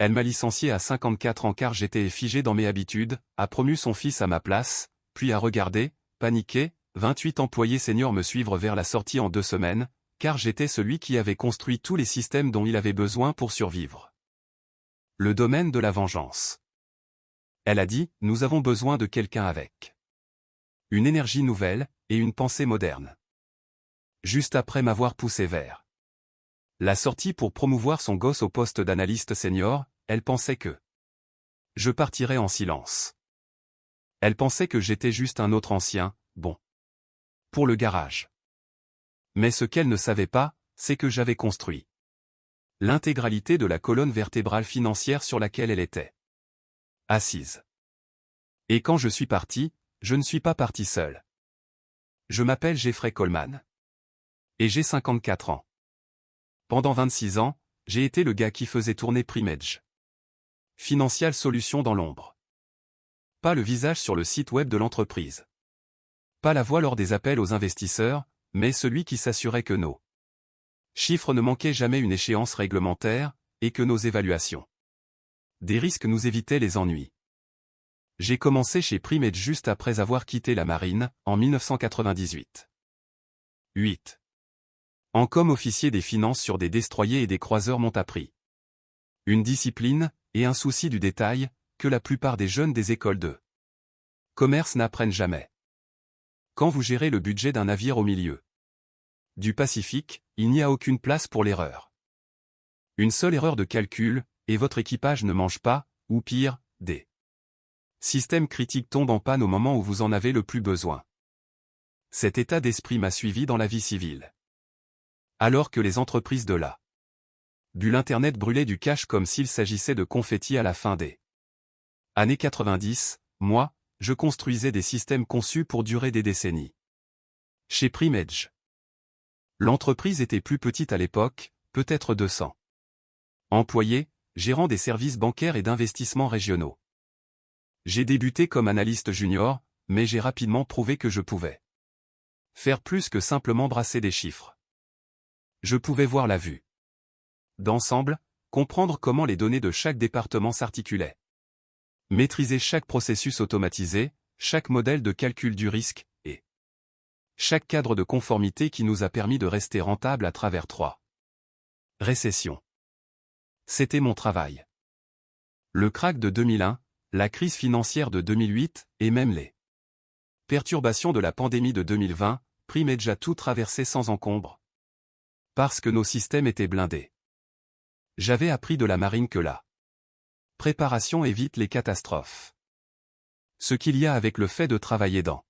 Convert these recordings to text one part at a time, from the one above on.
Elle m'a licencié à 54 ans car j'étais figé dans mes habitudes, a promu son fils à ma place, puis a regardé, paniqué, 28 employés seniors me suivre vers la sortie en 2 semaines, car j'étais celui qui avait construit tous les systèmes dont il avait besoin pour survivre. Le domaine de la vengeance. Elle a dit, nous avons besoin de quelqu'un avec une énergie nouvelle, et une pensée moderne. Juste après m'avoir poussé vers la sortie pour promouvoir son gosse au poste d'analyste senior, elle pensait que je partirais en silence. Elle pensait que j'étais juste un autre ancien, bon, pour le garage. Mais ce qu'elle ne savait pas, c'est que j'avais construit l'intégralité de la colonne vertébrale financière sur laquelle elle était assise. Et quand je suis parti, je ne suis pas parti seul. Je m'appelle Jeffrey Coleman. Et j'ai 54 ans. Pendant 26 ans, j'ai été le gars qui faisait tourner Primedge. Financial Solutions dans l'ombre. Pas le visage sur le site web de l'entreprise. Pas la voix lors des appels aux investisseurs, mais celui qui s'assurait que nos chiffres ne manquaient jamais une échéance réglementaire, et que nos évaluations des risques nous évitaient les ennuis. J'ai commencé chez Primedge juste après avoir quitté la marine, en 1998. 8. En comme officier des finances sur des destroyers et des croiseurs m'ont appris une discipline, et un souci du détail, que la plupart des jeunes des écoles de commerce n'apprennent jamais. Quand vous gérez le budget d'un navire au milieu du Pacifique, il n'y a aucune place pour l'erreur. Une seule erreur de calcul, et votre équipage ne mange pas, ou pire, des systèmes critiques tombent en panne au moment où vous en avez le plus besoin. Cet état d'esprit m'a suivi dans la vie civile. Alors que les entreprises de la bulle Internet brûlaient du cash comme s'il s'agissait de confettis à la fin des années 90, moi, je construisais des systèmes conçus pour durer des décennies. Chez Primedge. L'entreprise était plus petite à l'époque, peut-être 200 employés, gérant des services bancaires et d'investissements régionaux. J'ai débuté comme analyste junior, mais j'ai rapidement prouvé que je pouvais faire plus que simplement brasser des chiffres. Je pouvais voir la vue d'ensemble, comprendre comment les données de chaque département s'articulaient, maîtriser chaque processus automatisé, chaque modèle de calcul du risque, et chaque cadre de conformité qui nous a permis de rester rentable à travers 3 récessions. C'était mon travail. Le krach de 2001, la crise financière de 2008, et même les perturbations de la pandémie de 2020, Primedge a tout traversé sans encombre. Parce que nos systèmes étaient blindés. J'avais appris de la marine que la préparation évite les catastrophes. Ce qu'il y a avec le fait de travailler dans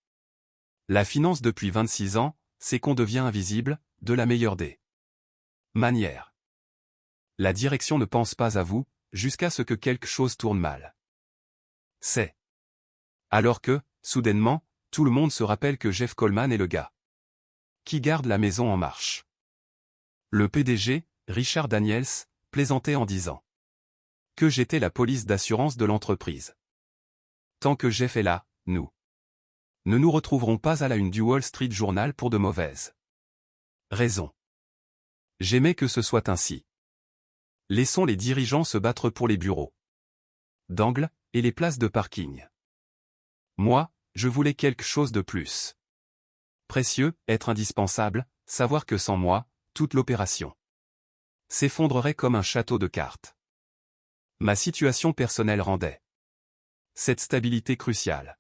la finance depuis 26 ans, c'est qu'on devient invisible, de la meilleure des manières. La direction ne pense pas à vous, jusqu'à ce que quelque chose tourne mal. C'est alors que, soudainement, tout le monde se rappelle que Jeff Coleman est le gars qui garde la maison en marche. Le PDG, Richard Daniels, plaisantait en disant que j'étais la police d'assurance de l'entreprise. Tant que Jeff est là, nous ne nous retrouverons pas à la une du Wall Street Journal pour de mauvaises raisons. J'aimais que ce soit ainsi. Laissons les dirigeants se battre pour les bureaux d'angle et les places de parking. Moi, je voulais quelque chose de plus précieux, être indispensable, savoir que sans moi, toute l'opération s'effondrerait comme un château de cartes. Ma situation personnelle rendait cette stabilité cruciale.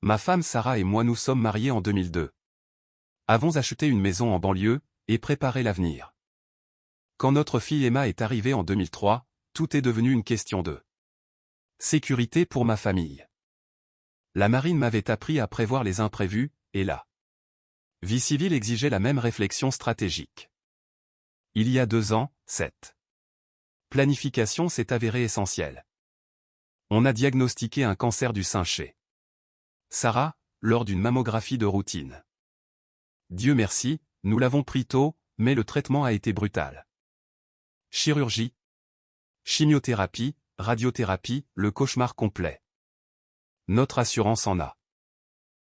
Ma femme Sarah et moi nous sommes mariés en 2002. Avons acheté une maison en banlieue, et préparé l'avenir. Quand notre fille Emma est arrivée en 2003, tout est devenu une question de sécurité pour ma famille. La marine m'avait appris à prévoir les imprévus, et la vie civile exigeait la même réflexion stratégique. Il y a 2 ans, cette planification s'est avérée essentielle. On a diagnostiqué un cancer du sein chez Sarah, lors d'une mammographie de routine. Dieu merci, nous l'avons pris tôt, mais le traitement a été brutal. Chirurgie, chimiothérapie, radiothérapie, le cauchemar complet. Notre assurance en a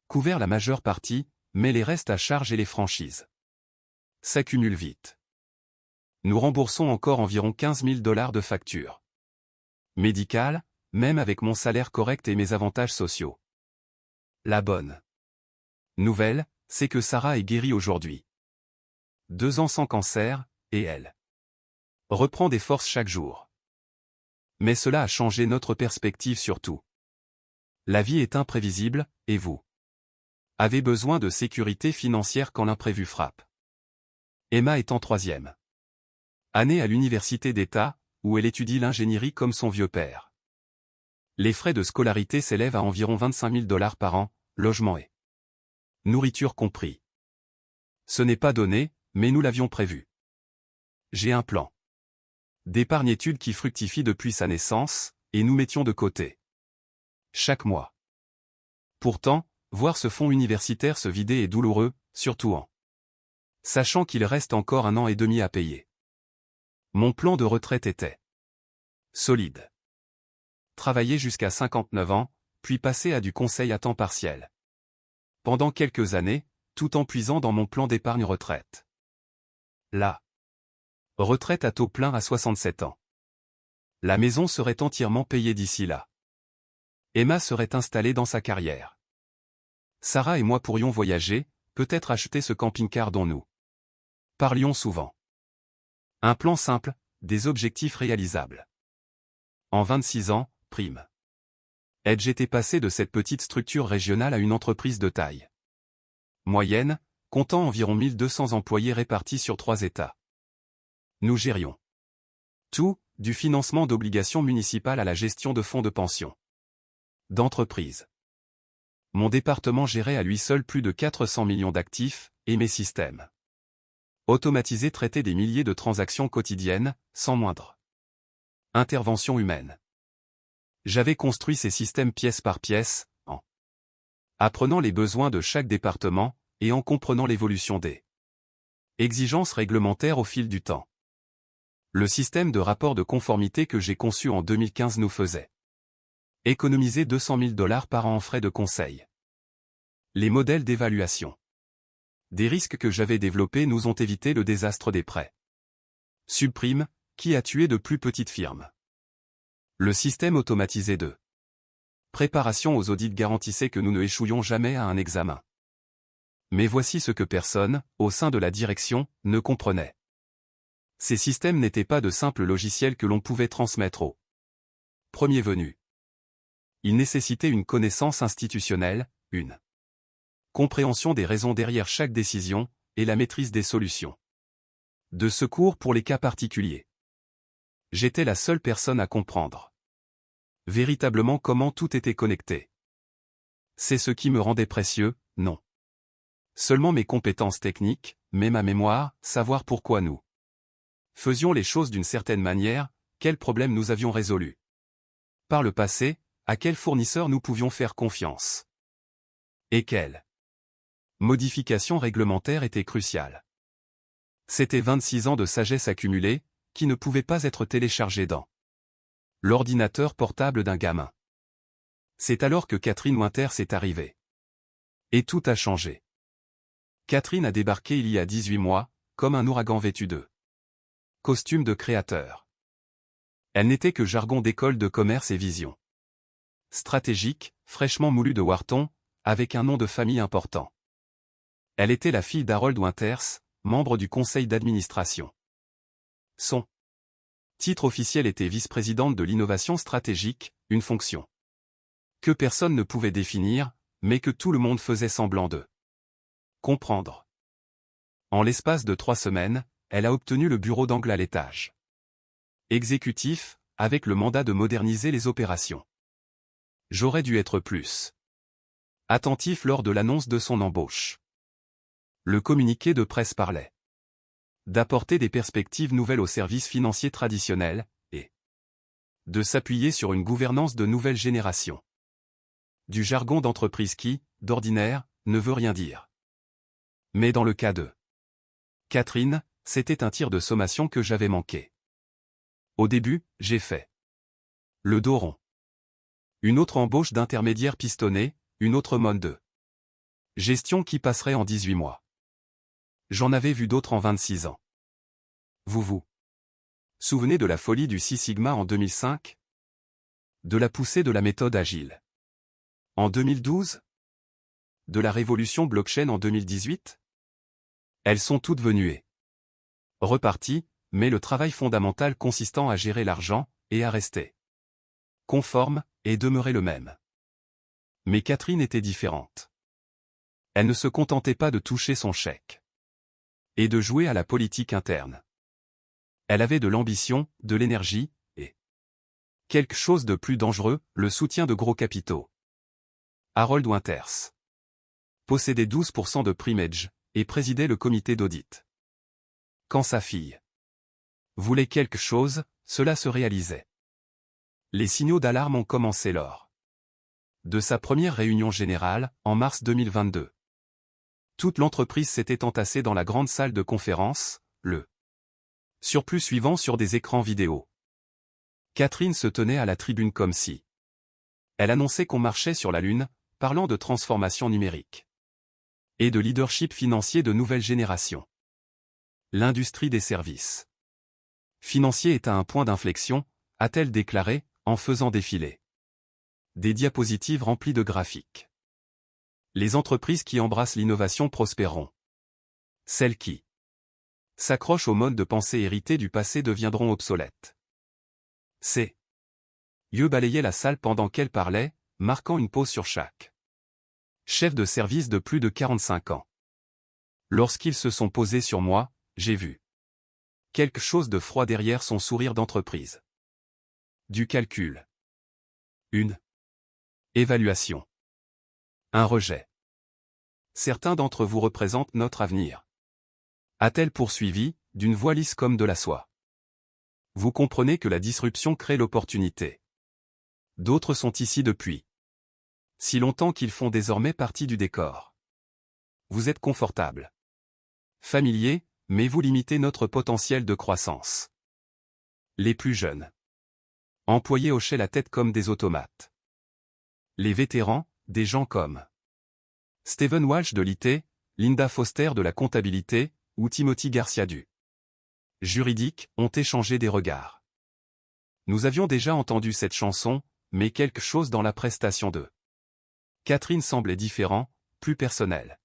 couvert la majeure partie, mais les restes à charge et les franchises s'accumulent vite. Nous remboursons encore environ $15 000 de factures. Médical, même avec mon salaire correct et mes avantages sociaux. La bonne nouvelle, c'est que Sarah est guérie aujourd'hui. 2 ans sans cancer, et elle reprend des forces chaque jour. Mais cela a changé notre perspective sur tout. La vie est imprévisible, et vous avez besoin de sécurité financière quand l'imprévu frappe. Emma est en 3e année à l'université d'État, où elle étudie l'ingénierie comme son vieux père. Les frais de scolarité s'élèvent à environ 25 000 $ par an, logement et nourriture compris. Ce n'est pas donné, mais nous l'avions prévu. J'ai un plan d'épargne études qui fructifie depuis sa naissance, et nous mettions de côté chaque mois. Pourtant, voir ce fonds universitaire se vider est douloureux, surtout en sachant qu'il reste encore 1 an et demi à payer. Mon plan de retraite était solide. Travailler jusqu'à 59 ans, puis passer à du conseil à temps partiel. Pendant quelques années, tout en puisant dans mon plan d'épargne retraite. La retraite à taux plein à 67 ans. La maison serait entièrement payée d'ici là. Emma serait installée dans sa carrière. Sarah et moi pourrions voyager, peut-être acheter ce camping-car dont nous parlions souvent. Un plan simple, des objectifs réalisables. En 26 ans, prime. Edge était passé de cette petite structure régionale à une entreprise de taille moyenne, comptant environ 1200 employés répartis sur 3 États. Nous gérions tout, du financement d'obligations municipales à la gestion de fonds de pension d'entreprise. Mon département gérait à lui seul plus de 400 millions d'actifs, et mes systèmes automatisés traitaient des milliers de transactions quotidiennes, sans moindre intervention humaine. J'avais construit ces systèmes pièce par pièce, en apprenant les besoins de chaque département, et en comprenant l'évolution des exigences réglementaires au fil du temps. Le système de rapport de conformité que j'ai conçu en 2015 nous faisait économiser 200 000 $ par an en frais de conseil. Les modèles d'évaluation des risques que j'avais développés nous ont évité le désastre des prêts subprimes, qui a tué de plus petites firmes. Le système automatisé de préparation aux audits garantissait que nous ne échouions jamais à un examen. Mais voici ce que personne, au sein de la direction, ne comprenait. Ces systèmes n'étaient pas de simples logiciels que l'on pouvait transmettre au premier venu. Ils nécessitaient une connaissance institutionnelle, une compréhension des raisons derrière chaque décision, et la maîtrise des solutions de secours pour les cas particuliers. J'étais la seule personne à comprendre véritablement comment tout était connecté. C'est ce qui me rendait précieux, non seulement mes compétences techniques, mais ma mémoire, savoir pourquoi nous faisions les choses d'une certaine manière, quels problèmes nous avions résolus par le passé, à quels fournisseurs nous pouvions faire confiance. Et quelles modifications réglementaires étaient cruciales. C'était 26 ans de sagesse accumulée, qui ne pouvaient pas être téléchargés dans l'ordinateur portable d'un gamin. C'est alors que Catherine Winters est arrivée. Et tout a changé. Catherine a débarqué il y a 18 mois, comme un ouragan vêtu de costume de créateur. Elle n'était que jargon d'école de commerce et vision stratégique, fraîchement moulue de Wharton, avec un nom de famille important. Elle était la fille d'Harold Winters, membre du conseil d'administration. Son titre officiel était vice-présidente de l'innovation stratégique, une fonction que personne ne pouvait définir, mais que tout le monde faisait semblant de comprendre. En l'espace de 3 semaines, elle a obtenu le bureau d'angle à l'étage exécutif, avec le mandat de moderniser les opérations. J'aurais dû être plus attentif lors de l'annonce de son embauche. Le communiqué de presse parlait d'apporter des perspectives nouvelles aux services financiers traditionnels, et de s'appuyer sur une gouvernance de nouvelle génération. Du jargon d'entreprise qui, d'ordinaire, ne veut rien dire. Mais dans le cas de Catherine, c'était un tir de sommation que j'avais manqué. Au début, j'ai fait le dos rond. Une autre embauche d'intermédiaire pistonné, une autre mode de gestion qui passerait en 18 mois. J'en avais vu d'autres en 26 ans. Vous vous souvenez de la folie du Six Sigma en 2005 ? De la poussée de la méthode agile. En 2012? De la révolution blockchain en 2018? Elles sont toutes venues reparties, mais le travail fondamental consistant à gérer l'argent, et à rester conforme, et demeurer le même. Mais Catherine était différente. Elle ne se contentait pas de toucher son chèque et de jouer à la politique interne. Elle avait de l'ambition, de l'énergie, et quelque chose de plus dangereux, le soutien de gros capitaux. Harold Winters possédait 12% de Primage, et présidait le comité d'audit. Quand sa fille voulait quelque chose, cela se réalisait. Les signaux d'alarme ont commencé lors de sa première réunion générale, en mars 2022. Toute l'entreprise s'était entassée dans la grande salle de conférence, le surplus suivant sur des écrans vidéo. Catherine se tenait à la tribune comme si elle annonçait qu'on marchait sur la Lune, parlant de transformation numérique et de leadership financier de nouvelle génération. L'industrie des services financiers est à un point d'inflexion, a-t-elle déclaré, en faisant défiler des diapositives remplies de graphiques. Les entreprises qui embrassent l'innovation prospéreront. Celles qui s'accrochent au mode de pensée hérité du passé deviendront obsolètes. Ces yeux balayaient la salle pendant qu'elle parlait, marquant une pause sur chaque chef de service de plus de 45 ans. Lorsqu'ils se sont posés sur moi, j'ai vu quelque chose de froid derrière son sourire d'entreprise. Du calcul. Une évaluation. Un rejet. Certains d'entre vous représentent notre avenir. A-t-elle poursuivi, d'une voix lisse comme de la soie. Vous comprenez que la disruption crée l'opportunité. D'autres sont ici depuis si longtemps qu'ils font désormais partie du décor. Vous êtes confortable, familier, mais vous limitez notre potentiel de croissance. Les plus jeunes employés hochaient la tête comme des automates. Les vétérans, des gens comme Stephen Walsh de l'IT, Linda Foster de la comptabilité, ou Timothy Garcia du juridique, ont échangé des regards. Nous avions déjà entendu cette chanson, mais quelque chose dans la prestation de Catherine semblait différent, plus personnel.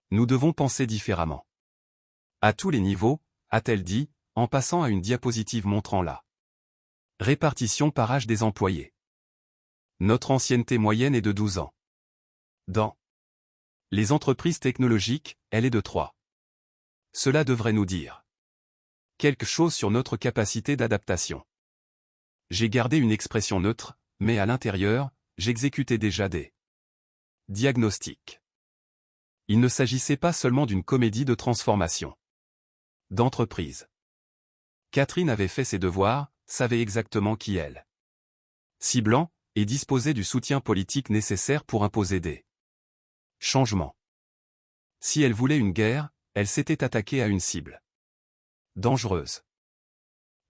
Nous devons penser différemment. À tous les niveaux, a-t-elle dit, en passant à une diapositive montrant la répartition par âge des employés. Notre ancienneté moyenne est de 12 ans. Dans les entreprises technologiques, elle est de 3. Cela devrait nous dire quelque chose sur notre capacité d'adaptation. J'ai gardé une expression neutre, mais à l'intérieur, j'exécutais déjà des diagnostics. Il ne s'agissait pas seulement d'une comédie de transformation d'entreprise. Catherine avait fait ses devoirs, savait exactement qui elle ciblant, et disposait du soutien politique nécessaire pour imposer des changements. Si elle voulait une guerre, elle s'était attaquée à une cible dangereuse.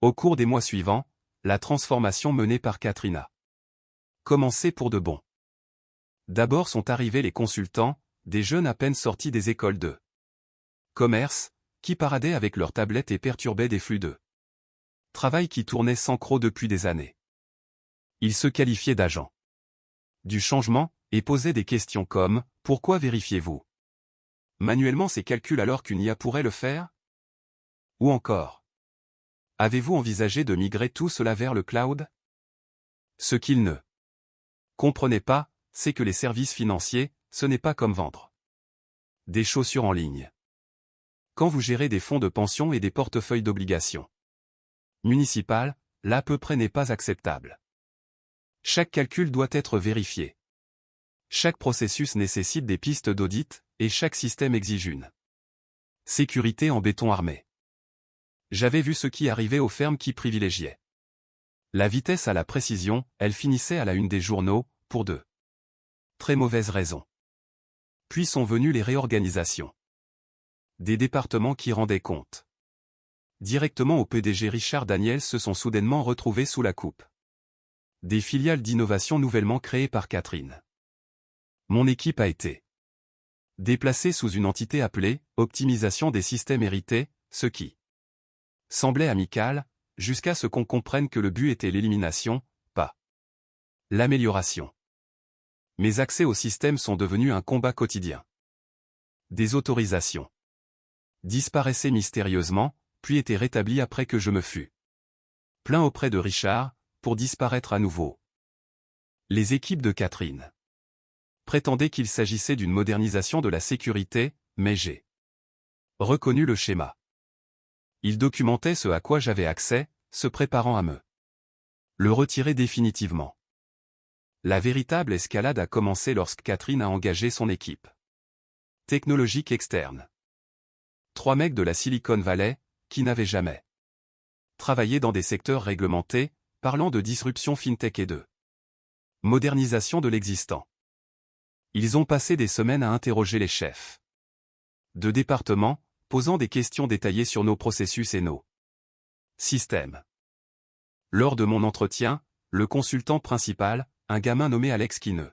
Au cours des mois suivants, la transformation menée par Catherine a commencé pour de bon. D'abord sont arrivés les consultants, des jeunes à peine sortis des écoles de commerce, qui paradaient avec leurs tablettes et perturbaient des flux de travail qui tournaient sans croc depuis des années. Ils se qualifiaient d'agents du changement, et posaient des questions comme « Pourquoi vérifiez-vous manuellement ces calculs alors qu'une IA pourrait le faire ?» Ou encore « Avez-vous envisagé de migrer tout cela vers le cloud ?» Ce qu'ils ne comprenaient pas, c'est que les services financiers, ce n'est pas comme vendre des chaussures en ligne. Quand vous gérez des fonds de pension et des portefeuilles d'obligations municipales, l'à peu près n'est pas acceptable. Chaque calcul doit être vérifié. Chaque processus nécessite des pistes d'audit, et chaque système exige une sécurité en béton armé. J'avais vu ce qui arrivait aux fermes qui privilégiaient la vitesse à la précision, elles finissaient à la une des journaux, pour de très mauvaises raisons. Puis sont venues les réorganisations des départements qui rendaient compte directement au PDG Richard Daniels se sont soudainement retrouvés sous la coupe des filiales d'innovation nouvellement créées par Catherine. Mon équipe a été déplacée sous une entité appelée « Optimisation des systèmes hérités », ce qui semblait amical, jusqu'à ce qu'on comprenne que le but était l'élimination, pas L'amélioration. Mes accès au système sont devenus un combat quotidien. Des autorisations disparaissaient mystérieusement, puis étaient rétablies après que je me fus plaint auprès de Richard, pour disparaître à nouveau. Les équipes de Catherine prétendaient qu'il s'agissait d'une modernisation de la sécurité, mais j'ai reconnu le schéma. Ils documentaient ce à quoi j'avais accès, se préparant à me le retirer définitivement. La véritable escalade a commencé lorsque Catherine a engagé son équipe technologique externe. 3 mecs de la Silicon Valley, qui n'avaient jamais travaillé dans des secteurs réglementés, parlant de disruption fintech et de modernisation de l'existant. Ils ont passé des semaines à interroger les chefs de département, posant des questions détaillées sur nos processus et nos systèmes. Lors de mon entretien, le consultant principal, un gamin nommé Alex qui ne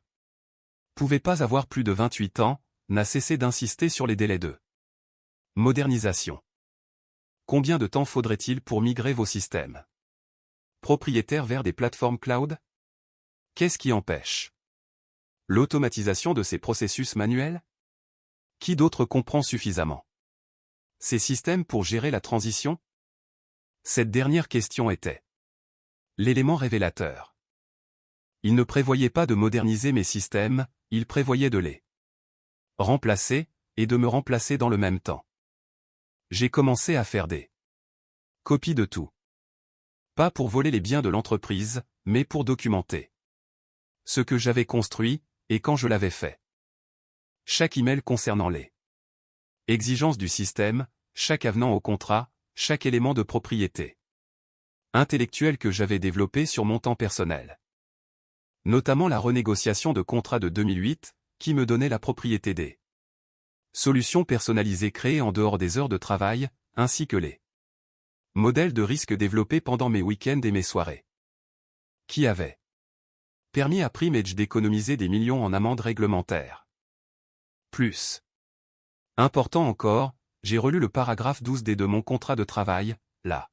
pouvait pas avoir plus de 28 ans, n'a cessé d'insister sur les délais de modernisation. Combien de temps faudrait-il pour migrer vos systèmes propriétaires vers des plateformes cloud? Qu'est-ce qui empêche l'automatisation de ces processus manuels? Qui d'autre comprend suffisamment ces systèmes pour gérer la transition? Cette dernière question était l'élément révélateur. Il ne prévoyait pas de moderniser mes systèmes, il prévoyait de les remplacer, et de me remplacer dans le même temps. J'ai commencé à faire des copies de tout. Pas pour voler les biens de l'entreprise, mais pour documenter ce que j'avais construit, et quand je l'avais fait. Chaque email concernant les exigences du système, chaque avenant au contrat, chaque élément de propriété intellectuelle que j'avais développé sur mon temps personnel. Notamment la renégociation de contrat de 2008, qui me donnait la propriété des solutions personnalisées créées en dehors des heures de travail, ainsi que les modèles de risque développés pendant mes week-ends et mes soirées. Qui avaient permis à Primage d'économiser des millions en amendes réglementaires. Plus important encore, j'ai relu le paragraphe 12D de mon contrat de travail, la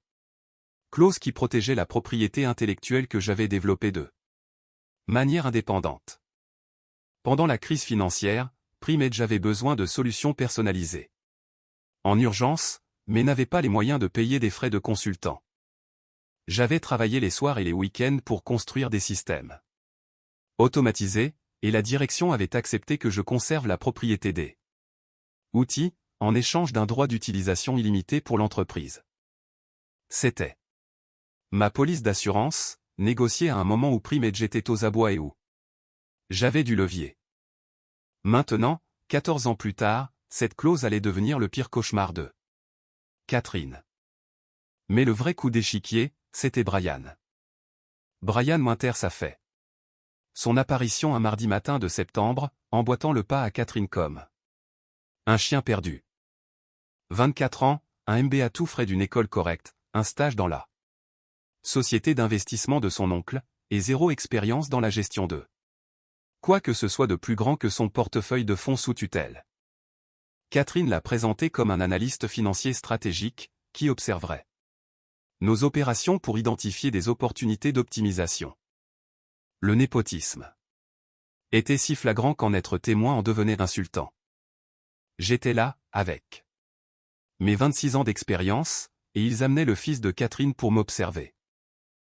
clause qui protégeait la propriété intellectuelle que j'avais développée de manière indépendante. Pendant la crise financière, Primage avait besoin de solutions personnalisées en urgence, mais n'avait pas les moyens de payer des frais de consultant. J'avais travaillé les soirs et les week-ends pour construire des systèmes automatisés, et la direction avait accepté que je conserve la propriété des outils, en échange d'un droit d'utilisation illimité pour l'entreprise. C'était ma police d'assurance, négociée à un moment où Primage était aux abois et où j'avais du levier. Maintenant, 14 ans plus tard, cette clause allait devenir le pire cauchemar de Catherine. Mais le vrai coup d'échiquier, c'était Brian. Brian Winters a fait son apparition un mardi matin de septembre, emboîtant le pas à Catherine comme un chien perdu. 24 ans, un MBA tout frais d'une école correcte, un stage dans la société d'investissement de son oncle, et 0 expérience dans la gestion de quoi que ce soit de plus grand que son portefeuille de fonds sous tutelle. Catherine l'a présenté comme un analyste financier stratégique, qui observerait nos opérations pour identifier des opportunités d'optimisation. Le népotisme était si flagrant qu'en être témoin en devenait insultant. J'étais là, avec mes 26 ans d'expérience, et ils amenaient le fils de Catherine pour m'observer.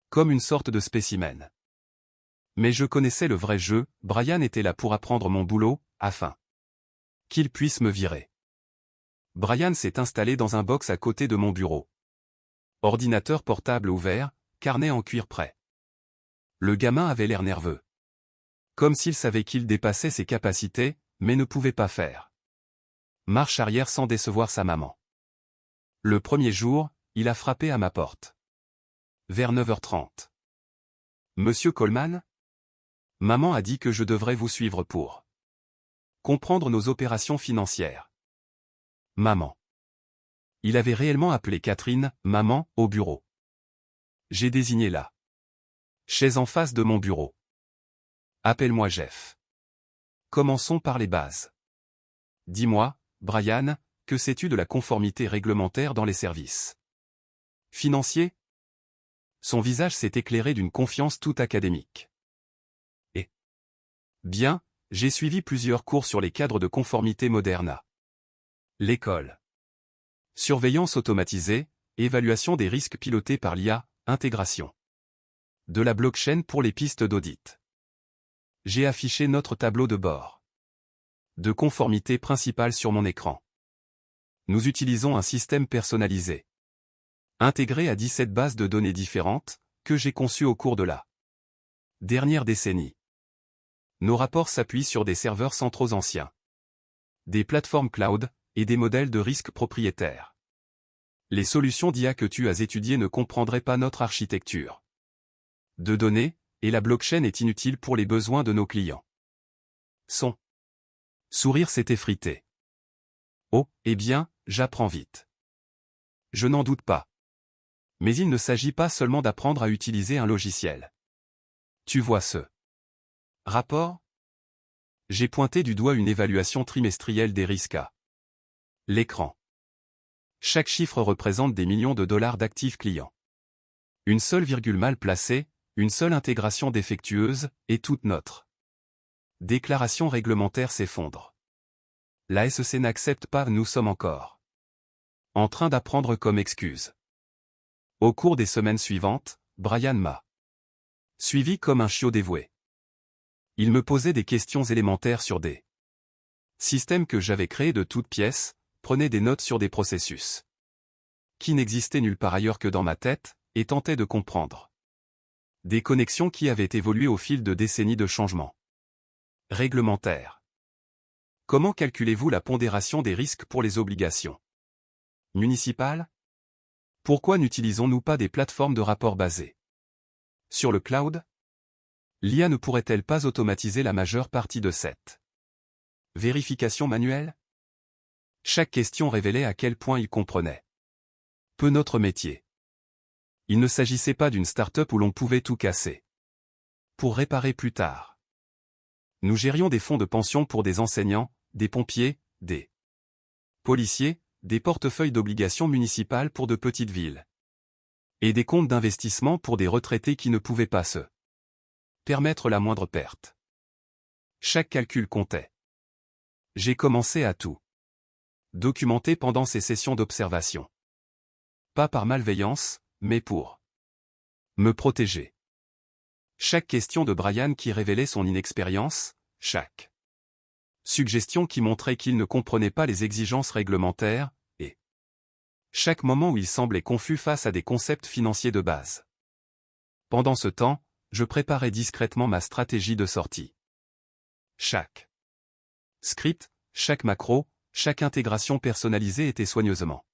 Comme une sorte de spécimen. Mais je connaissais le vrai jeu, Brian était là pour apprendre mon boulot, afin qu'il puisse me virer. Brian s'est installé dans un box à côté de mon bureau. Ordinateur portable ouvert, carnet en cuir prêt. Le gamin avait l'air nerveux. Comme s'il savait qu'il dépassait ses capacités, mais ne pouvait pas faire marche arrière sans décevoir sa maman. Le premier jour, il a frappé à ma porte. Vers 9h30. Monsieur Coleman? Maman a dit que je devrais vous suivre pour comprendre nos opérations financières. Maman. Il avait réellement appelé Catherine, maman, au bureau. J'ai désigné la chaise en face de mon bureau. Appelle-moi Jeff. Commençons par les bases. Dis-moi, Brian, que sais-tu de la conformité réglementaire dans les services financiers? Son visage s'est éclairé d'une confiance toute académique. Bien, j'ai suivi plusieurs cours sur les cadres de conformité Moderna. L'école. Surveillance automatisée, évaluation des risques pilotés par l'IA, intégration. De la blockchain pour les pistes d'audit. J'ai affiché notre tableau de bord de conformité principale sur mon écran. Nous utilisons un système personnalisé, intégré à 17 bases de données différentes, que j'ai conçues au cours de la dernière décennie. Nos rapports s'appuient sur des serveurs centraux anciens, des plateformes cloud, et des modèles de risque propriétaires. Les solutions d'IA que tu as étudiées ne comprendraient pas notre architecture de données, et la blockchain est inutile pour les besoins de nos clients. Son sourire s'est effrité. Oh, eh bien, j'apprends vite. Je n'en doute pas. Mais il ne s'agit pas seulement d'apprendre à utiliser un logiciel. Tu vois ce rapport? J'ai pointé du doigt une évaluation trimestrielle des risques à l'écran. Chaque chiffre représente des millions de dollars d'actifs clients. Une seule virgule mal placée, une seule intégration défectueuse, et toute notre déclaration réglementaire s'effondre. La SEC n'accepte pas, nous sommes encore en train d'apprendre comme excuse. Au cours des semaines suivantes, Brian m'a suivi comme un chiot dévoué. Il me posait des questions élémentaires sur des systèmes que j'avais créés de toutes pièces, prenait des notes sur des processus qui n'existaient nulle part ailleurs que dans ma tête, et tentait de comprendre des connexions qui avaient évolué au fil de décennies de changements réglementaires. Comment calculez-vous la pondération des risques pour les obligations municipales? Pourquoi n'utilisons-nous pas des plateformes de rapport basées sur le cloud? L'IA ne pourrait-elle pas automatiser la majeure partie de cette vérification manuelle? Chaque question révélait à quel point il comprenait peu notre métier. Il ne s'agissait pas d'une start-up où l'on pouvait tout casser pour réparer plus tard. Nous gérions des fonds de pension pour des enseignants, des pompiers, des policiers, des portefeuilles d'obligations municipales pour de petites villes, et des comptes d'investissement pour des retraités qui ne pouvaient pas se permettre la moindre perte. Chaque calcul comptait. J'ai commencé à tout documenter pendant ces sessions d'observation. Pas par malveillance, mais pour me protéger. Chaque question de Brian qui révélait son inexpérience, chaque suggestion qui montrait qu'il ne comprenait pas les exigences réglementaires, et chaque moment où il semblait confus face à des concepts financiers de base. Pendant ce temps, je préparais discrètement ma stratégie de sortie. Chaque script, chaque macro, chaque intégration personnalisée était soigneusement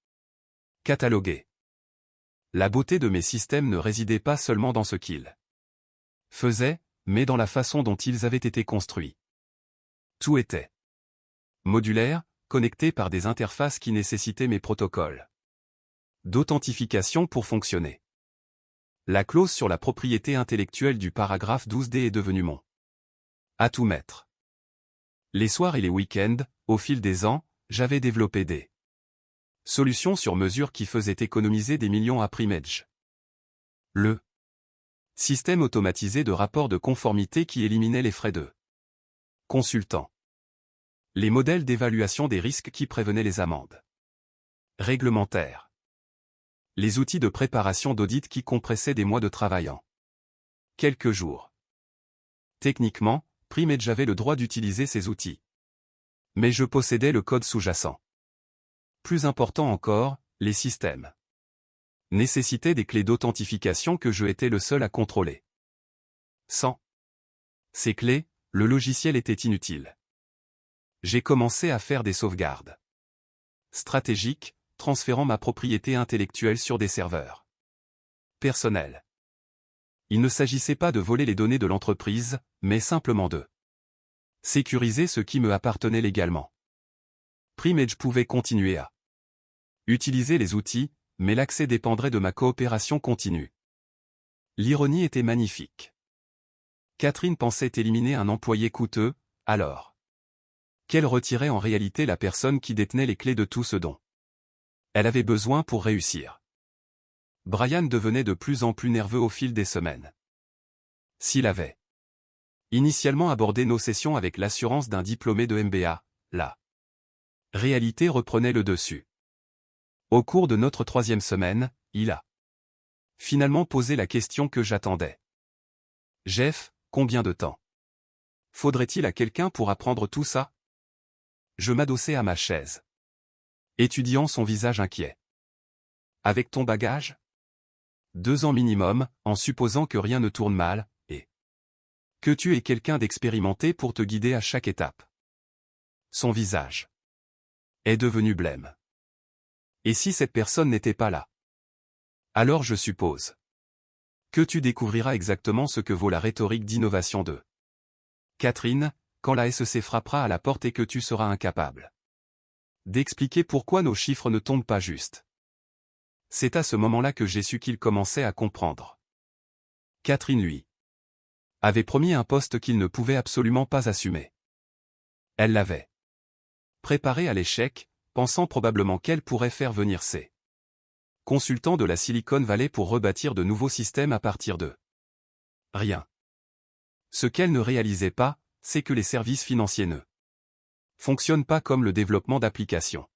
cataloguée. La beauté de mes systèmes ne résidait pas seulement dans ce qu'ils faisaient, mais dans la façon dont ils avaient été construits. Tout était modulaire, connecté par des interfaces qui nécessitaient mes protocoles d'authentification pour fonctionner. La clause sur la propriété intellectuelle du paragraphe 12D est devenue mon atout-maître. Les soirs et les week-ends, au fil des ans, j'avais développé des solutions sur mesure qui faisaient économiser des millions à Primedge. Le système automatisé de rapport de conformité qui éliminait les frais de consultant. Les modèles d'évaluation des risques qui prévenaient les amendes réglementaires. Les outils de préparation d'audit qui compressaient des mois de travail en quelques jours. Techniquement, Primedge avait le droit d'utiliser ces outils. Mais je possédais le code sous-jacent. Plus important encore, les systèmes nécessitaient des clés d'authentification que je étais le seul à contrôler. Sans ces clés, le logiciel était inutile. J'ai commencé à faire des sauvegardes stratégiques, transférant ma propriété intellectuelle sur des serveurs personnels. Il ne s'agissait pas de voler les données de l'entreprise, mais simplement de sécuriser ce qui me appartenait légalement. Primedge pouvait continuer à utiliser les outils, mais l'accès dépendrait de ma coopération continue. L'ironie était magnifique. Catherine pensait éliminer un employé coûteux, alors qu'elle retirait en réalité la personne qui détenait les clés de tout ce dont elle avait besoin pour réussir. Brian devenait de plus en plus nerveux au fil des semaines. S'il avait Initialement abordé nos sessions avec l'assurance d'un diplômé de MBA, la réalité reprenait le dessus. Au cours de notre 3e semaine, il a finalement posé la question que j'attendais. Jeff, combien de temps faudrait-il à quelqu'un pour apprendre tout ça? Je m'adossai à ma chaise, étudiant son visage inquiet. Avec ton bagage? 2 ans minimum, en supposant que rien ne tourne mal, et que tu aies quelqu'un d'expérimenté pour te guider à chaque étape. Son visage est devenu blême. Et si cette personne n'était pas là? Alors je suppose que tu découvriras exactement ce que vaut la rhétorique d'innovation de Catherine, quand la SEC frappera à la porte et que tu seras incapable d'expliquer pourquoi nos chiffres ne tombent pas justes. C'est à ce moment-là que j'ai su qu'il commençait à comprendre. Catherine lui avait promis un poste qu'il ne pouvait absolument pas assumer. Elle l'avait préparé à l'échec, pensant probablement qu'elle pourrait faire venir ses consultants de la Silicon Valley pour rebâtir de nouveaux systèmes à partir de rien. Ce qu'elle ne réalisait pas, c'est que les services financiers ne fonctionnent pas comme le développement d'applications.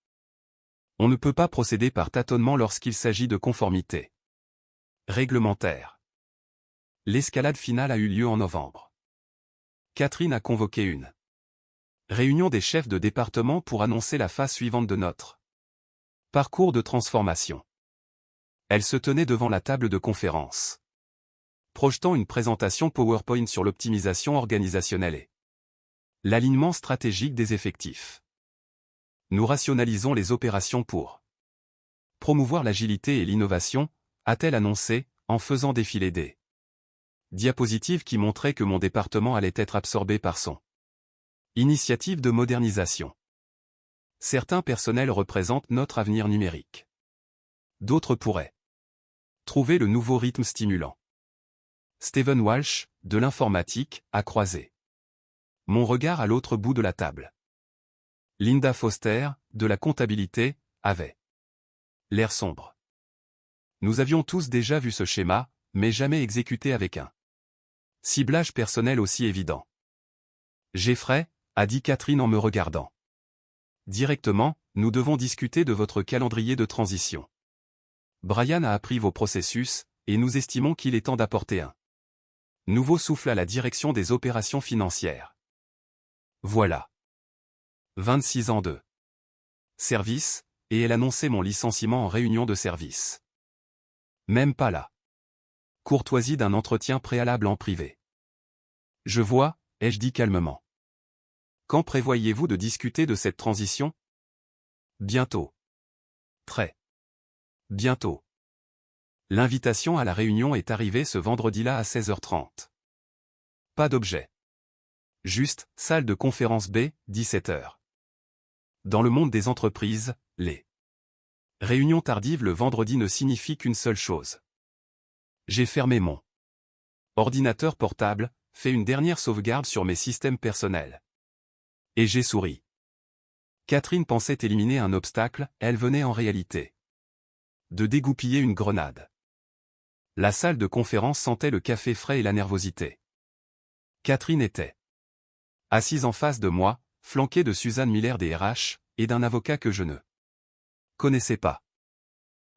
On ne peut pas procéder par tâtonnement lorsqu'il s'agit de conformité réglementaire. L'escalade finale a eu lieu en novembre. Catherine a convoqué une réunion des chefs de département pour annoncer la phase suivante de notre parcours de transformation. Elle se tenait devant la table de conférence, projetant une présentation PowerPoint sur l'optimisation organisationnelle et l'alignement stratégique des effectifs. Nous rationalisons les opérations pour promouvoir l'agilité et l'innovation, a-t-elle annoncé, en faisant défiler des diapositives qui montraient que mon département allait être absorbé par son initiative de modernisation. Certains personnels représentent notre avenir numérique. D'autres pourraient trouver le nouveau rythme stimulant. Stephen Walsh, de l'informatique, a croisé mon regard à l'autre bout de la table. Linda Foster, de la comptabilité, avait l'air sombre. Nous avions tous déjà vu ce schéma, mais jamais exécuté avec un ciblage personnel aussi évident. Jeffrey, a dit Catherine en me regardant directement, nous devons discuter de votre calendrier de transition. Brian a appris vos processus, et nous estimons qu'il est temps d'apporter un nouveau souffle à la direction des opérations financières. Voilà. 26 ans de service, et elle annonçait mon licenciement en réunion de service. Même pas la courtoisie d'un entretien préalable en privé. Je vois, ai-je dit calmement. Quand prévoyez-vous de discuter de cette transition? Bientôt. Très bientôt. L'invitation à la réunion est arrivée ce vendredi-là à 16h30. Pas d'objet. Juste, salle de conférence B, 17h. Dans le monde des entreprises, les réunions tardives le vendredi ne signifient qu'une seule chose. J'ai fermé mon ordinateur portable, fait une dernière sauvegarde sur mes systèmes personnels. Et j'ai souri. Catherine pensait éliminer un obstacle, elle venait en réalité de dégoupiller une grenade. La salle de conférence sentait le café frais et la nervosité. Catherine était assise en face de moi, flanquée de Suzanne Miller des RH, et d'un avocat que je ne connaissais pas.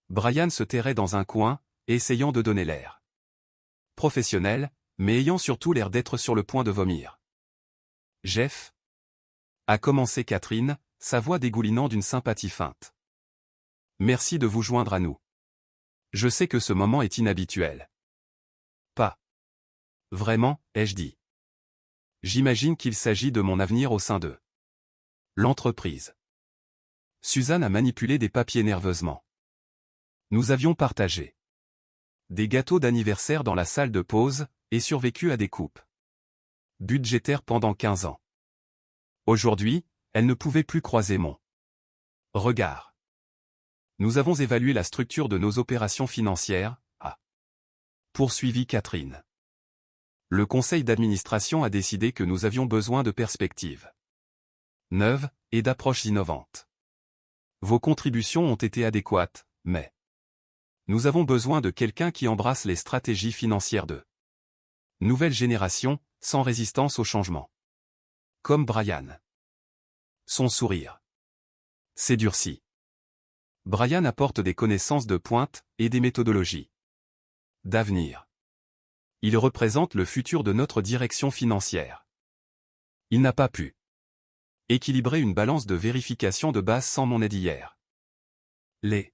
Brian se terrait dans un coin, essayant de donner l'air professionnel, mais ayant surtout l'air d'être sur le point de vomir. Jeff, a commencé Catherine, sa voix dégoulinant d'une sympathie feinte. Merci de vous joindre à nous. Je sais que ce moment est inhabituel. Pas vraiment, ai-je dit. J'imagine qu'il s'agit de mon avenir au sein de l'entreprise. Suzanne a manipulé des papiers nerveusement. Nous avions partagé des gâteaux d'anniversaire dans la salle de pause, et survécu à des coupes budgétaires pendant 15 ans. Aujourd'hui, elle ne pouvait plus croiser mon regard. Nous avons évalué la structure de nos opérations financières, a poursuivi Catherine. Le conseil d'administration a décidé que nous avions besoin de perspectives neuves et d'approches innovantes. Vos contributions ont été adéquates, mais nous avons besoin de quelqu'un qui embrasse les stratégies financières de Nouvelle génération, sans résistance au changement. Comme Brian. Son sourire s'est durci. Brian apporte des connaissances de pointe et des méthodologies d'avenir. Il représente le futur de notre direction financière. Il n'a pas pu équilibrer une balance de vérification de base sans mon aide hier. Les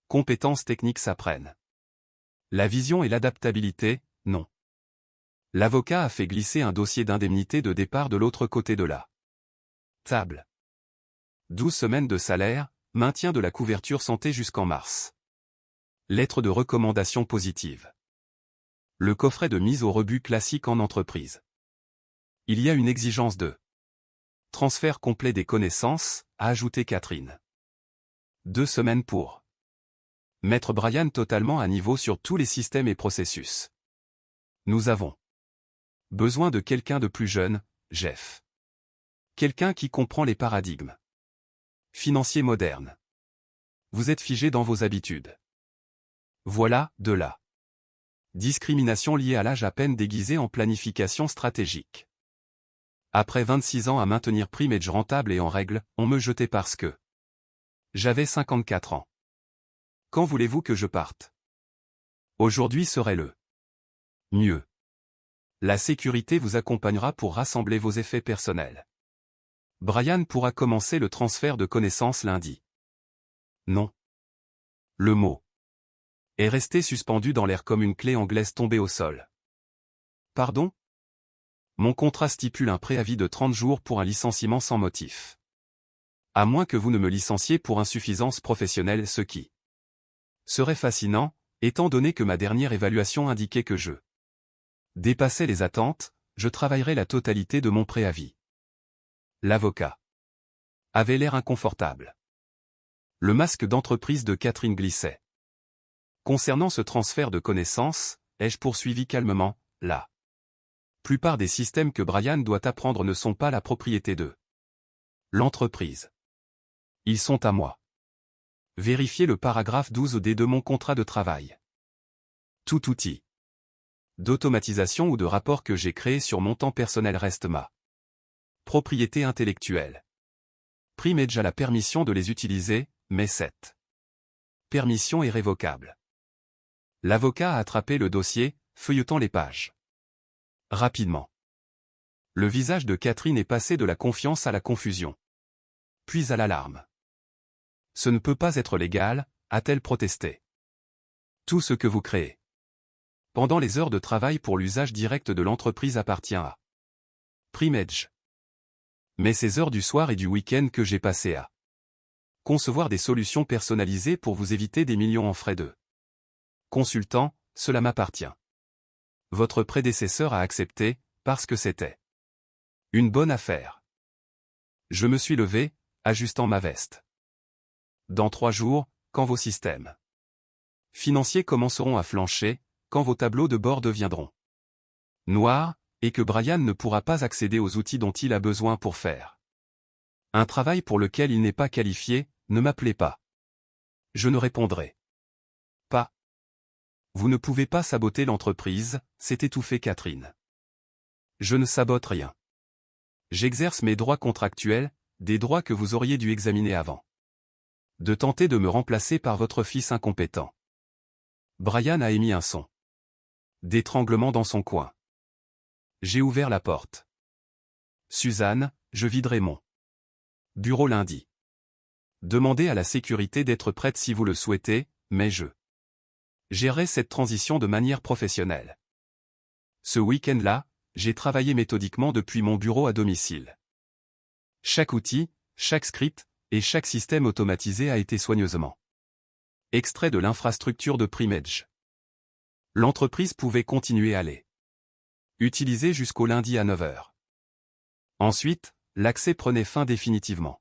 compétences techniques s'apprennent. La vision et l'adaptabilité, non. L'avocat a fait glisser un dossier d'indemnité de départ de l'autre côté de la table. 12 semaines de salaire, maintien de la couverture santé jusqu'en mars. Lettre de recommandation positive. Le coffret de mise au rebut classique en entreprise. Il y a une exigence de transfert complet des connaissances, a ajouté Catherine. 2 semaines pour mettre Brian totalement à niveau sur tous les systèmes et processus. Nous avons besoin de quelqu'un de plus jeune, Jeff. Quelqu'un qui comprend les paradigmes financiers modernes. Vous êtes figé dans vos habitudes. Voilà, de la discrimination liée à l'âge à peine déguisée en planification stratégique. Après 26 ans à maintenir Primedge rentable et en règle, on me jetait parce que j'avais 54 ans. Quand voulez-vous que je parte? Aujourd'hui serait le mieux. La sécurité vous accompagnera pour rassembler vos effets personnels. Brian pourra commencer le transfert de connaissances lundi. Non. Le mot est resté suspendu dans l'air comme une clé anglaise tombée au sol. Pardon? Mon contrat stipule un préavis de 30 jours pour un licenciement sans motif. À moins que vous ne me licenciez pour insuffisance professionnelle, ce qui serait fascinant, étant donné que ma dernière évaluation indiquait que je dépassais les attentes, je travaillerai la totalité de mon préavis. L'avocat avait l'air inconfortable. Le masque d'entreprise de Catherine glissait. Concernant ce transfert de connaissances, ai-je poursuivi calmement, la plupart des systèmes que Brian doit apprendre ne sont pas la propriété de l'entreprise. Ils sont à moi. Vérifiez le paragraphe 12D de mon contrat de travail. Tout outil d'automatisation ou de rapport que j'ai créé sur mon temps personnel reste ma propriété intellectuelle. Primedge a la permission de les utiliser, mais cette permission est révocable. L'avocat a attrapé le dossier, feuilletant les pages. Rapidement. Le visage de Catherine est passé de la confiance à la confusion. Puis à l'alarme. Ce ne peut pas être légal, a-t-elle protesté. Tout ce que vous créez pendant les heures de travail pour l'usage direct de l'entreprise appartient à Primedge. Mais ces heures du soir et du week-end que j'ai passées à concevoir des solutions personnalisées pour vous éviter des millions en frais de consultant, cela m'appartient. Votre prédécesseur a accepté, parce que c'était une bonne affaire. Je me suis levé, ajustant ma veste. Dans 3 jours, quand vos systèmes financiers commenceront à flancher, quand vos tableaux de bord deviendront noirs, et que Brian ne pourra pas accéder aux outils dont il a besoin pour faire un travail pour lequel il n'est pas qualifié, ne m'appelez pas. Je ne répondrai pas. Vous ne pouvez pas saboter l'entreprise, s'est étouffée Catherine. Je ne sabote rien. J'exerce mes droits contractuels, des droits que vous auriez dû examiner avant de tenter de me remplacer par votre fils incompétent. Brian a émis un son d'étranglement dans son coin. J'ai ouvert la porte. Suzanne, je viderai mon bureau lundi. Demandez à la sécurité d'être prête si vous le souhaitez, mais je gérerai cette transition de manière professionnelle. Ce week-end-là, j'ai travaillé méthodiquement depuis mon bureau à domicile. Chaque outil, chaque script, et chaque système automatisé a été soigneusement extrait de l'infrastructure de Primedge. L'entreprise pouvait continuer à les utiliser jusqu'au lundi à 9 h. Ensuite, l'accès prenait fin définitivement.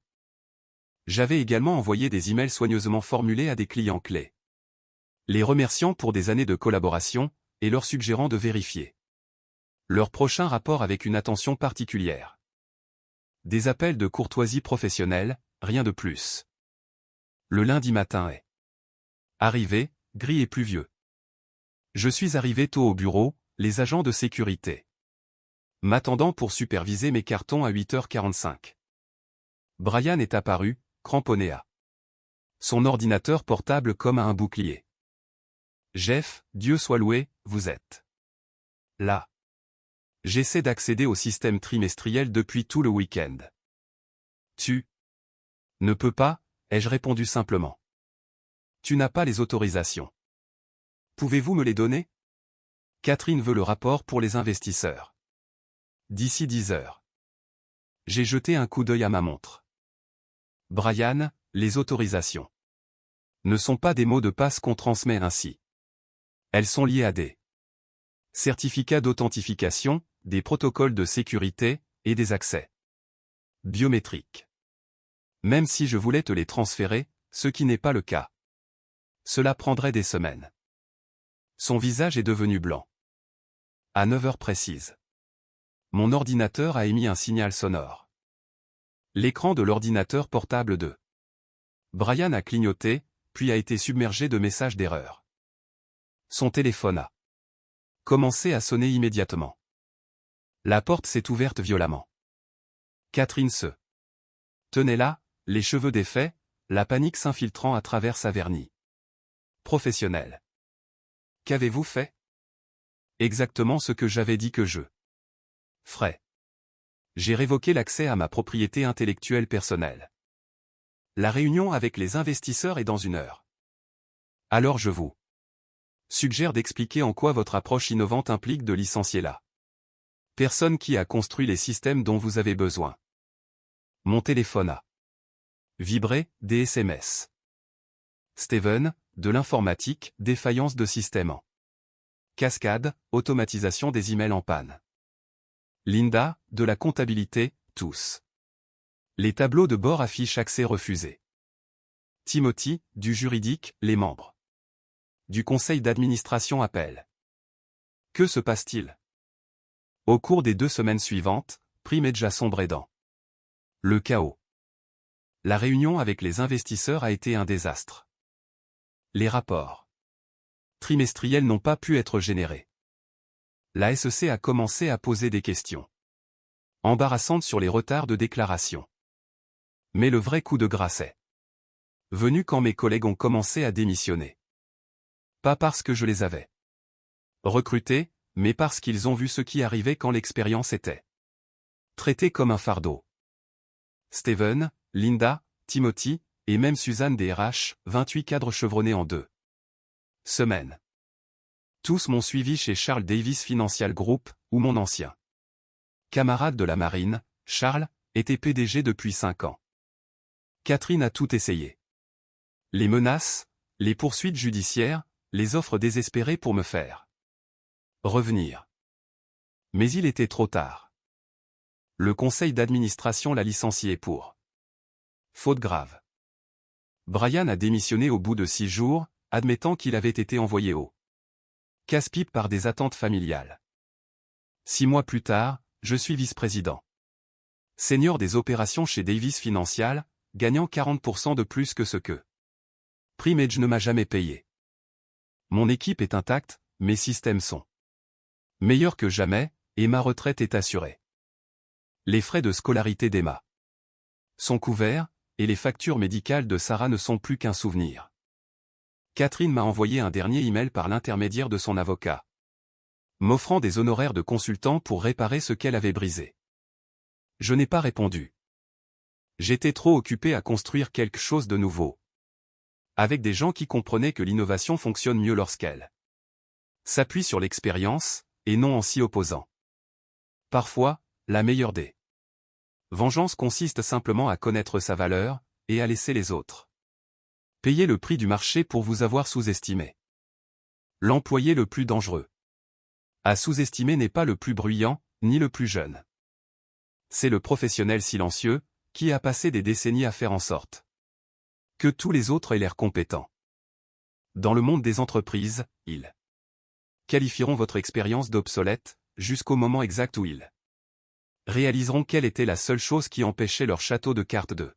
J'avais également envoyé des emails soigneusement formulés à des clients clés, les remerciant pour des années de collaboration, et leur suggérant de vérifier leur prochain rapport avec une attention particulière. Des appels de courtoisie professionnelle, rien de plus. Le lundi matin est arrivé, gris et pluvieux. Je suis arrivé tôt au bureau, les agents de sécurité. M'attendant pour superviser mes cartons à 8h45. Brian est apparu, cramponné à son ordinateur portable comme à un bouclier. Jeff, Dieu soit loué, vous êtes là. J'essaie d'accéder au système trimestriel depuis tout le week-end. Tu ne peux pas, ai-je répondu simplement. Tu n'as pas les autorisations. Pouvez-vous me les donner? Catherine veut le rapport pour les investisseurs. D'ici 10 heures. J'ai jeté un coup d'œil à ma montre. Brian, les autorisations ne sont pas des mots de passe qu'on transmet ainsi. Elles sont liées à des certificats d'authentification, des protocoles de sécurité, et des accès biométriques. Même si je voulais te les transférer, ce qui n'est pas le cas. Cela prendrait des semaines. Son visage est devenu blanc. À 9 heures précises. Mon ordinateur a émis un signal sonore. L'écran de l'ordinateur portable de Brian a clignoté, puis a été submergé de messages d'erreur. Son téléphone a commencé à sonner immédiatement. La porte s'est ouverte violemment. Catherine se tenait là, les cheveux défaits, la panique s'infiltrant à travers sa vernie professionnelle. Qu'avez-vous fait? Exactement ce que j'avais dit que je ferais. J'ai révoqué l'accès à ma propriété intellectuelle personnelle. La réunion avec les investisseurs est dans 1 heure. Alors je vous suggère d'expliquer en quoi votre approche innovante implique de licencier la personne qui a construit les systèmes dont vous avez besoin. Mon téléphone a vibré, des SMS. Steven, de l'informatique, défaillance de système en cascade, automatisation des emails en panne. Linda, de la comptabilité, tous. Les tableaux de bord affichent accès refusé. Timothy, du juridique, les membres du conseil d'administration appellent. Que se passe-t-il? Au cours des 2 semaines suivantes, Primedge a sombré dans le chaos. La réunion avec les investisseurs a été un désastre. Les rapports trimestriels n'ont pas pu être générés. La SEC a commencé à poser des questions embarrassantes sur les retards de déclaration. Mais le vrai coup de grâce est venu quand mes collègues ont commencé à démissionner. Pas parce que je les avais recrutés, mais parce qu'ils ont vu ce qui arrivait quand l'expérience était traitée comme un fardeau. Steven, Linda, Timothy, et même Suzanne des RH, 28 cadres chevronnés en 2 semaines. Tous m'ont suivi chez Charles Davis Financial Group, où mon ancien camarade de la marine, Charles, était PDG depuis 5 ans. Catherine a tout essayé. Les menaces, les poursuites judiciaires, les offres désespérées pour me faire revenir. Mais il était trop tard. Le conseil d'administration l'a licencié pour faute grave. Brian a démissionné au bout de 6 jours, admettant qu'il avait été envoyé au casse-pipe par des attentes familiales. 6 mois plus tard, je suis vice-président senior des opérations chez Davis Financial, gagnant 40% de plus que ce que Primedge ne m'a jamais payé. Mon équipe est intacte, mes systèmes sont meilleurs que jamais, et ma retraite est assurée. Les frais de scolarité d'Emma sont couverts, et les factures médicales de Sarah ne sont plus qu'un souvenir. Catherine m'a envoyé un dernier email par l'intermédiaire de son avocat, m'offrant des honoraires de consultant pour réparer ce qu'elle avait brisé. Je n'ai pas répondu. J'étais trop occupé à construire quelque chose de nouveau. Avec des gens qui comprenaient que l'innovation fonctionne mieux lorsqu'elle s'appuie sur l'expérience, et non en s'y opposant. Parfois, la meilleure des vengeances consiste simplement à connaître sa valeur, et à laisser les autres payer le prix du marché pour vous avoir sous-estimé. L'employé le plus dangereux à sous-estimer n'est pas le plus bruyant, ni le plus jeune. C'est le professionnel silencieux, qui a passé des décennies à faire en sorte que tous les autres aient l'air compétents. Dans le monde des entreprises, ils qualifieront votre expérience d'obsolète, jusqu'au moment exact où ils réaliseront quelle était la seule chose qui empêchait leur château de cartes de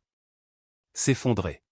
s'effondrer.